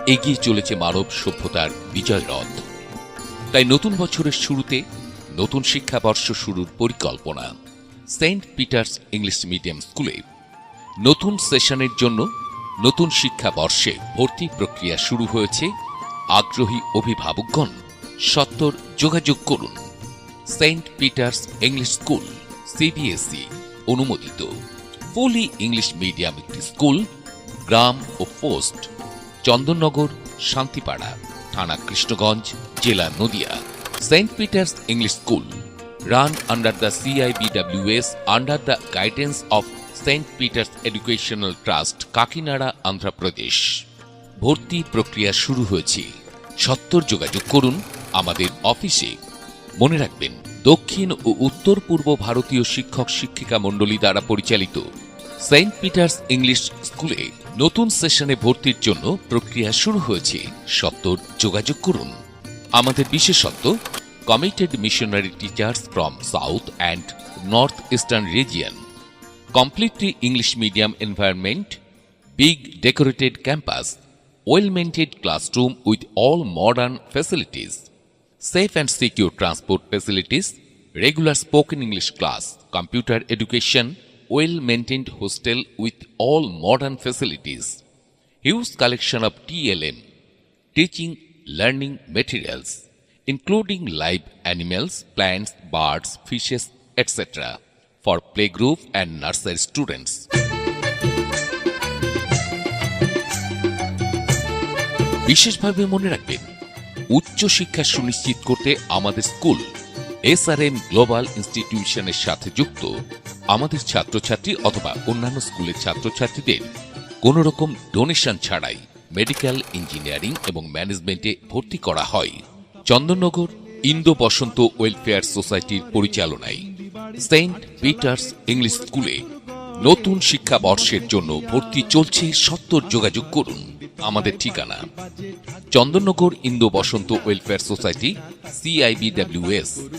এগিয়ে চলেছে মানব সভ্যতার বিজয় রথ। তাই নতুন বছরের শুরুতে নতুন শিক্ষাবর্ষ শুরুর পরিকল্পনা। সেন্ট পিটার্স ইংলিশ মিডিয়াম স্কুলে নতুন সেশনের জন্য নতুন শিক্ষাবর্ষে ভর্তি প্রক্রিয়া শুরু হয়েছে। আগ্রহী অভিভাবকগণ সত্বর যোগাযোগ করুন। Saint Peter's English school CBSE অনুমোদিত ফুলি ইংলিশ মিডিয়াম একটি স্কুল, গ্রাম ও পোস্ট চন্দননগর, শান্তিপাড়া, থানা কৃষ্ণগঞ্জ, জেলা Nadia. Saint Peter's English school run under the CIBWS under the guidance of St. Peter's Educational Trust, Kakinara, Andhra প্রদেশ। ভর্তি প্রক্রিয়া শুরু হয়েছে। সত্বর যোগাযোগ করুন আমাদের অফিসে। মনে রাখবেন, দক্ষিণ ও উত্তর পূর্ব ভারতীয় শিক্ষক শিক্ষিকা মণ্ডলী দ্বারা পরিচালিত সেন্ট পিটার্স ইংলিশ স্কুলে নতুন সেশনে ভর্তির জন্য প্রক্রিয়া শুরু হয়েছে। সত্বর যোগাযোগ করুন। আমাদের বিশেষত্ব committed missionary teachers from South and North Eastern region, completely English medium environment, big decorated campus, well-maintained classroom with all modern facilities, safe and secure transport facilities, regular spoken English class, computer education, well-maintained hostel with all modern facilities, huge collection of TLM, teaching learning materials, including live animals, plants, birds, fishes, etc. for playgroup and nursery students. বিশেষভাবে মনে রাখবেন, উচ্চ শিক্ষা সুনিশ্চিত করতে আমাদের school SRM global ইনস্টিটিউশনের সাথে যুক্ত। আমাদের ছাত্রছাত্রী অথবা অন্যান্য স্কুলের ছাত্রছাত্রীদের কোনো রকম ডোনেশন ছাড়াই মেডিকেল, ইঞ্জিনিয়ারিং এবং ম্যানেজমেন্টে ভর্তি করা হয়। চন্দননগর ইন্দো বসন্ত ওয়েলফেয়ার সোসাইটির পরিচালনায় সেন্ট পিটার্স ইংলিশ স্কুলে নতুন শিক্ষাবর্ষের জন্য ভর্তি চলছে। সত্বর যোগাযোগ করুন। আমাদের ঠিকানা চন্দননগর ইন্দো বসন্ত ওয়েলফেয়ার সোসাইটি, CIBWS,